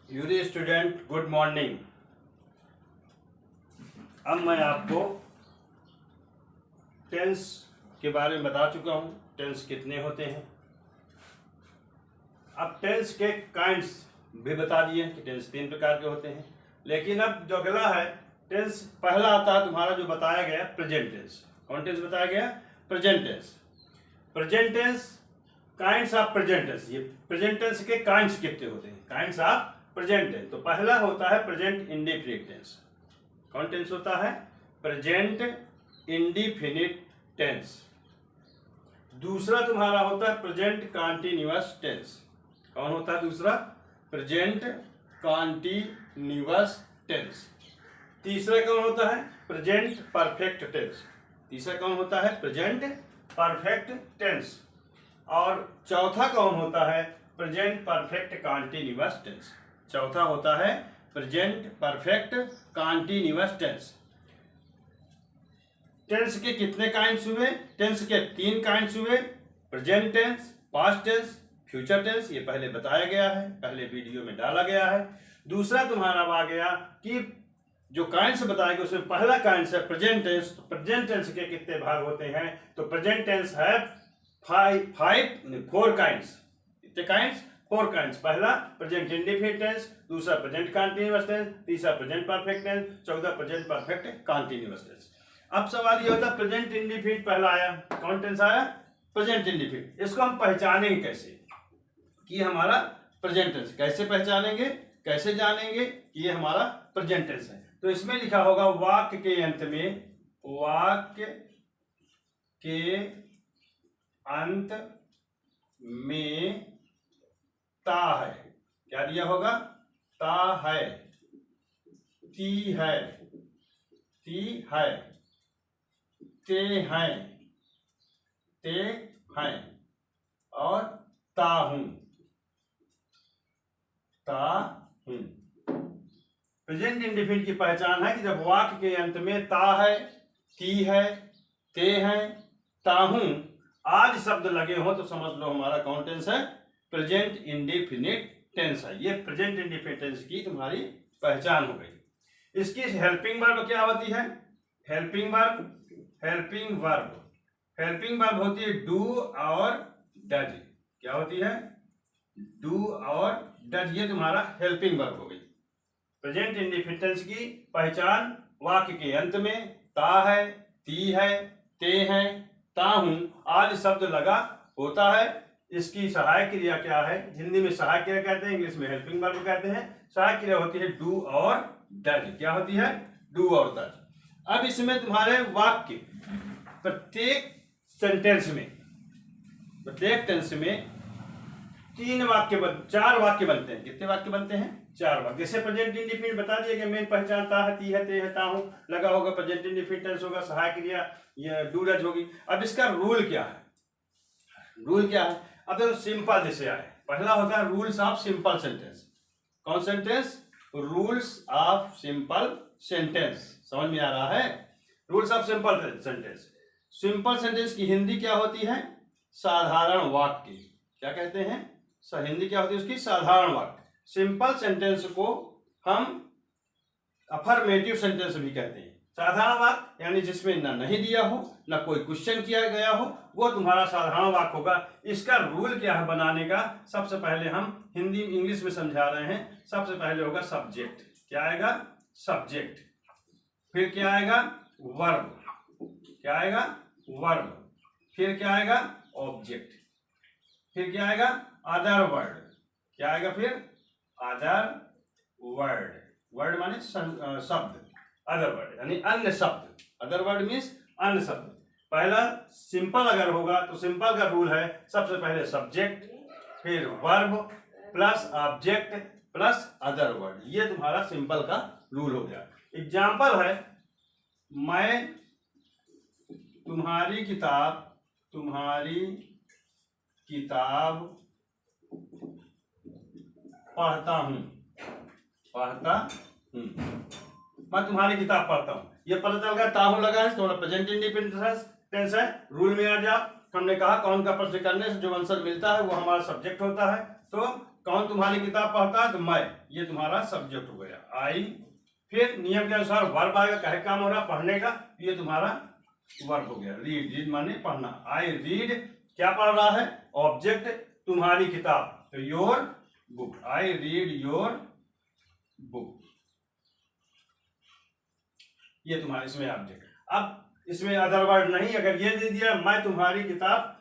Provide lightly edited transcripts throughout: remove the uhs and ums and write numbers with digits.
Yuri student good morning. अब मैं आपको टेंस के बारे में बता चुका हूँ, टेंस कितने होते हैं। अब टेंस के काइंड्स भी बता दिए कि टेंस 3 प्रकार के होते हैं। लेकिन अब जो अगला है टेंस, पहला आता है तुम्हारा जो बताया गया प्रेजेंट टेंस। कौन टेंस बताया गया? Present tense. Present tense, kinds of present tense. ये प्रेजेंट टेंस के काइंड्स कितने होते हैं? Kinds of present tense. तो पहला होता है प्रेजेंट इंडेफिनिट टेंस। कौन टेंस होता है? Present indefinite tense. दूसरा तुम्हारा होता है प्रेजेंट कॉन्टिन्यूअस टेंस। कौन होता है दूसरा? Present continuous tense. तीसरा कौन होता है? Present perfect tense. तीसरा कौन होता है? Present perfect tense. और चौथा कौन होता है? Present perfect continuous tense. चौथा होता है present perfect continuous tense. Tense के कितने काइंड्स हुए? टेंस के 3 काइंड्स हुए, present tense, past tense, future tense. ये पहले बताया गया है, पहले वीडियो में डाला गया है। दूसरा तुम्हारा आ गया कि जो काइंड्स बताएंगे उसमें पहला काइंड्स है प्रेजेंट टेंस। तो प्रेजेंट टेंस के कितने भाग होते हैं? तो प्रेजेंट टेंस है 4 काइंड्स। कितने काइंड्स? 4 काइंड्स। पहला प्रेजेंट इंडेफिनिट टेंस, दूसरा प्रेजेंट कॉन्टिन्यूअस टेंस, तीसरा प्रेजेंट परफेक्ट टेंस, चौथा प्रेजेंट परफेक्ट कॉन्टिन्यूअस टेंस। अब सवाल ये होता है प्रेजेंट इंडेफिनिट पहला आया, कौन टेंस आया? Present indefinite. इसको हम पहचानेंगे कैसे कि हमारा प्रेजेंट टेंस? कैसे पहचानेंगे, कैसे जानेंगे कि ये हमारा प्रेजेंट टेंस है? तो इसमें लिखा होगा वाक्य के अंत में, वाक्य के अंत में ता है। क्या दिया होगा? ता है, ती है, ती है, ते हैं, ते हैं और ता हूं, ता हूं। प्रेजेंट इंडेफिनिट की पहचान है कि जब वाक्य के अंत में ता है, ती है, ते हैं, ता हूं आदि शब्द लगे हो तो समझ लो हमारा कौन टेंस है? प्रेजेंट इंडेफिनिट टेंस है। ये प्रेजेंट इंडेफिनिट टेंस की तुम्हारी पहचान हो गई। इसकी हेल्पिंग वर्ब क्या होती है? Helping verb, helping verb, helping verb होती है डू और डज। क्या होती है? डू और डज। ये तुम्हारा हेल्पिंग वर्ब हो गई। प्रेजेंट इंडेफिनिट टेंस की पहचान वाक्य के अंत में ता है, ती है, ते हैं, ता हूं आदि शब्द लगा होता है। इसकी सहायक क्रिया क्या है? हिंदी में सहायक क्रिया कहते हैं, इंग्लिश में हेल्पिंग वर्ब कहते हैं। सहायक क्रिया होती है डू और डज। क्या होती है? डू और डज। अब इसमें तुम्हारे वाक्य प्रत्येक सेंटेंस में, प्रत्येक टेंस में 4 वाक्य बनते हैं। कितने वाक्य बनते हैं? 4 वाक्य। जैसे प्रेजेंट इंडेफिनिट बता दिया कि मेन पहचान ता है, ती है, ते है, ता हूं लगा होगा, प्रेजेंट इंडेफिनिट टेंस होगा, सहायक क्रिया ये डू डज होगी। अब इसका रूल क्या है? रूल क्या है? अब देखो सिंपल जैसे आए, पहला होता है रूल्स ऑफ सिंपल सेंटेंस। कौन sentence? Rules of simple sentence. समझ में आ रहा है? Rules of simple sentence. Simple sentence की हिंदी क्या होती है? साधारण वाक्य। क्या कहते हैं? हिंदी क्या होती है उसकी? साधारण वाक्य। सिंपल सेंटेंस को हम अफर्मेटिव सेंटेंस भी कहते हैं। साधारण वाक्य यानी जिसमें ना नहीं दिया हो, ना कोई क्वेश्चन किया गया हो, वो तुम्हारा साधारण वाक्य होगा। इसका रूल क्या है बनाने का? सबसे पहले हम हिंदी इंग्लिश में समझा रहे हैं। सबसे पहले होगा सब्जेक्ट। क्या आएगा? सब्जेक्ट। फिर क्या आएगा? वर्ब। क्या आएगा? वर्ब। फिर क्या आएगा? ऑब्जेक्ट। फिर क्या आएगा? Other word. क्या आएगा फिर? Other word. वर्ड माने शब्द, अदर वर्ड यानी अन्य शब्द। अदर वर्ड मीन्स अन्य शब्द। पहला सिंपल अगर होगा तो सिंपल का रूल है सबसे पहले सब्जेक्ट, फिर verb plus object plus other word. ये तुम्हारा सिंपल का रूल हो गया। एग्जाम्पल है, मैं तुम्हारी किताब पढ़ता हूं, मैं तुम्हारी किताब पढ़ता हूं। ये पता चल गया, ताहू लगा है, थोड़ा प्रेजेंट इंडिपेंडेंस टेंस है। रूल में आ जाओ, हमने कहा कौन का प्रश्न करने से जो आंसर मिलता है वो हमारा सब्जेक्ट होता है। तो कौन तुम्हारी किताब पढ़ता है, तो मैं, ये तुम्हारा सब्जेक्ट हो गया आई। फिर नियम के अनुसार वर्ब आएगा, कहे काम हो रहा पढ़ने का, ये तुम्हारा वर्ब हो गया। रीड, रीड माने पढ़ना। आई रीड, क्या पढ़ रहा है, ऑब्जेक्ट तुम्हारी किताब, तो your book, I read your book, ये तुम्हारा इसमें ऑब्जेक्ट। अब इसमें अदर वर्ड नहीं, अगर ये दे दिया मैं तुम्हारी किताब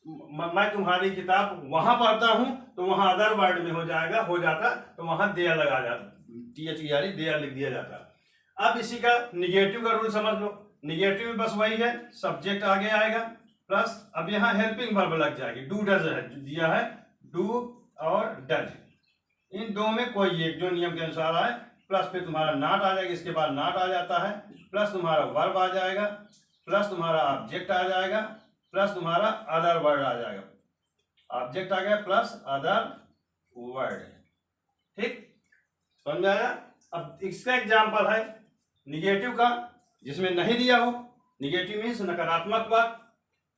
मैं तुम्हारी किताब वहां पढ़ता हूं, तो वहां अदर वर्ड में हो जाएगा, हो जाता तो वहां देयर लगा जाता, THERE देयर लिख दिया जाता। अब इसी का निगेटिव का रूल समझ लो। निगेटिव में बस वही है, सब्जेक्ट आगे आएगा प्लस, अब यहाँ हेल्पिंग वर्ब लग जाएगी, डू डज है दिया है, डू और डज, इन दो में कोई एक जो नियम के अनुसार आए, प्लस फिर तुम्हारा नॉट आ जाएगा, इसके बाद नॉट आ जाता है, प्लस तुम्हारा वर्ब आ जाएगा, प्लस तुम्हारा ऑब्जेक्ट आ जाएगा, प्लस तुम्हारा अदर वर्ड आ जाएगा। ऑब्जेक्ट आ गया प्लस अदर वर्ड, ठीक, समझ में आया। अब इसका एग्जाम्पल है निगेटिव का, जिसमें नहीं दिया हो, निगेटिव मीन्स नकारात्मक वाक्य,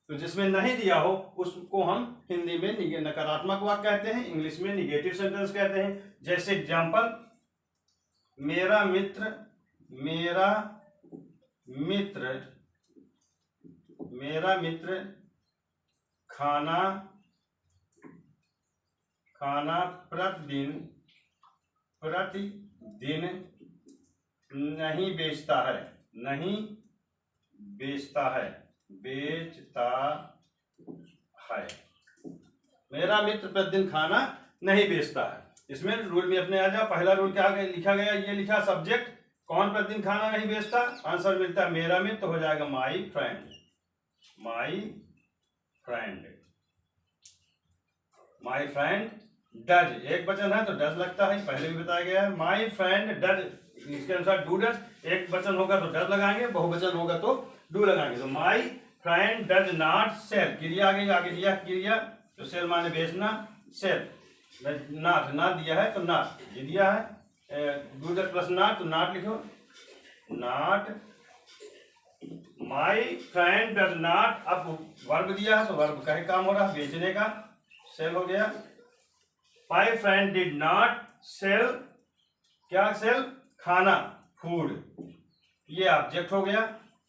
तो जिसमें नहीं दिया हो उसको हम हिंदी में नकारात्मक वाक्य कहते हैं, इंग्लिश में निगेटिव सेंटेंस कहते हैं। जैसे एग्जाम्पल, मेरा मित्र, मेरा मित्र, मेरा मित्र खाना खाना प्रतिदिन नहीं बेचता है, नहीं बेचता है, बेचता है। मेरा मित्र प्रतिदिन खाना नहीं बेचता है। इसमें रूल में अपने आ जाओ। पहला रूल क्या लिखा गया, ये लिखा सब्जेक्ट, कौन प्रतिदिन खाना नहीं बेचता, आंसर मिलता है मेरा मित्र, तो हो जाएगा my friend, my friend, my friend does, एक वचन है तो डज लगता है, पहले भी बताया गया है। माई फ्रेंड डज, इसके अनुसार डू डज, एक वचन होगा तो डज लगाएंगे, बहुवचन होगा तो डू लगाएंगे। तो my friend does not sell, क्रिया आगे दिया क्रिया, तो सेल माने बेचना, सेल नॉट, ना दिया है तो नॉट, ये दिया है डू डज प्लस नॉट, तो नॉट लिखो, not, my friend does not, अब वर्ब दिया है तो वर्ब का ही काम हो रहा है, बेचने का, सेल हो गया। My friend did not sell, क्या सेल, खाना, फूड, ये ऑब्जेक्ट हो गया।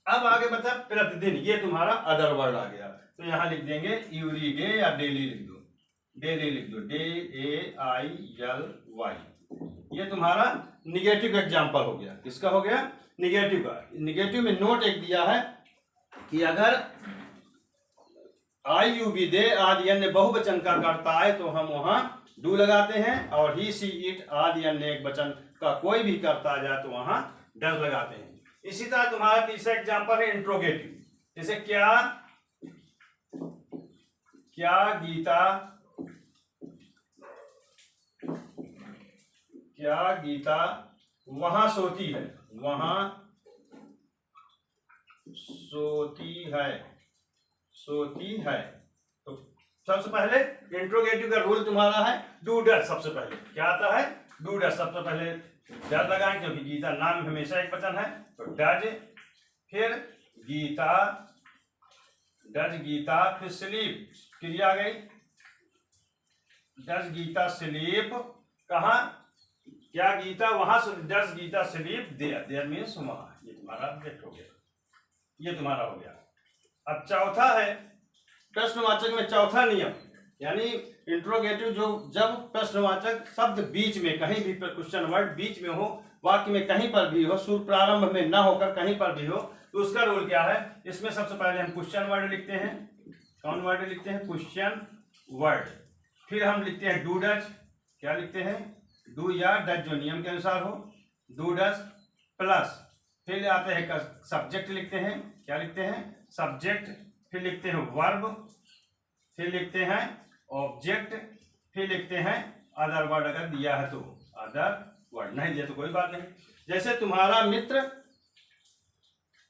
अब आगे बता प्रतिदिन, ये तुम्हारा अदर वर्ड आ गया, तो यहां लिख देंगे एवरी डे या डेली लिख दो, डेली लिख दो, DAILY, ये तुम्हारा निगेटिव का एग्जाम्पल हो गया। किसका हो गया, निगेटिव का। निगेटिव में नोट एक दिया है कि अगर IUB दे आदि अन्य बहुवचन का करता है तो हम वहां डू लगाते हैं, और ही सी इट आदि अन्य एक वचन का कोई भी करता जाए तो वहां डज लगाते हैं। इसी तरह तुम्हारा तीसरा एग्जाम्पल है इंट्रोगेटिव, जैसे क्या गीता वहां सोती है, वहां सोती है, तो सबसे पहले इंट्रोगेटिव का रूल तुम्हारा है डू डज, सबसे पहले क्या आता है, डू डज, सबसे पहले डज लगाएं, क्योंकि गीता नाम हमेशा एक वचन है, तो डज, फिर गीता, डज गीता, फिर स्लीप, क्रिया आ गई, डज गीता स्लीप, कहा, क्या गीता वहां, does Gita sleep there, there means वहां, ये तुम्हारा ऑब्जेक्ट हो गया, ये तुम्हारा हो गया। अब चौथा है प्रश्नवाचक में चौथा नियम, यानी इंट्रोगेटिव, जो जब प्रश्नवाचक शब्द बीच में कहीं भी, क्वेश्चन वर्ड बीच में हो, वाक्य में कहीं पर भी हो, शुरू प्रारंभ में ना होकर कहीं पर भी हो, तो उसका रूल क्या है। इसमें सबसे पहले हम क्वेश्चन वर्ड लिखते हैं, कौन वर्ड लिखते हैं, क्वेश्चन वर्ड, फिर हम लिखते हैं डू डज, क्या लिखते हैं, डू या डज जो नियम के अनुसार हो, डू डज, प्लस फिर आते हैं सब्जेक्ट लिखते हैं, क्या लिखते हैं, सब्जेक्ट, फिर लिखते हैं वर्ब, फिर लिखते हैं ऑब्जेक्ट, फिर लिखते हैं अदर वर्ड, अगर दिया है तो अदर वर्ड, नहीं दिया तो कोई बात नहीं। जैसे तुम्हारा मित्र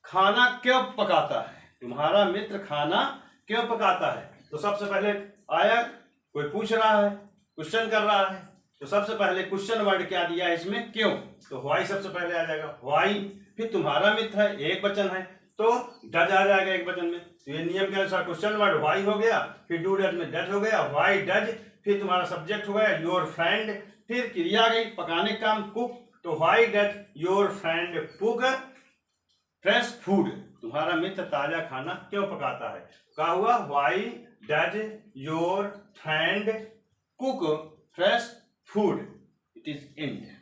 खाना क्यों पकाता है, तुम्हारा मित्र खाना क्यों पकाता है, तो सबसे पहले आया, कोई पूछ रहा है, क्वेश्चन कर रहा है, तो सबसे पहले क्वेश्चन वर्ड क्या दिया है इसमें, क्यों, तो व्हाई सबसे पहले आ जाएगा, व्हाई, फिर तुम्हारा मित्र है, एक वचन है, तो डज आ जाएगा एक वचन में, तो ये नियम के अनुसार क्वेश्चन वर्ड वाई हो गया, फिर डू डज में डज हो गया, वाई डज, फिर तुम्हारा सब्जेक्ट हो गया योर फ्रेंड, फिर क्रिया आ गई पकाने का काम कुक, तो why does your friend cook fresh food, तुम्हारा मित्र ताजा खाना क्यों पकाता है। क्या हुआ, why does your friend cook fresh food, it is and.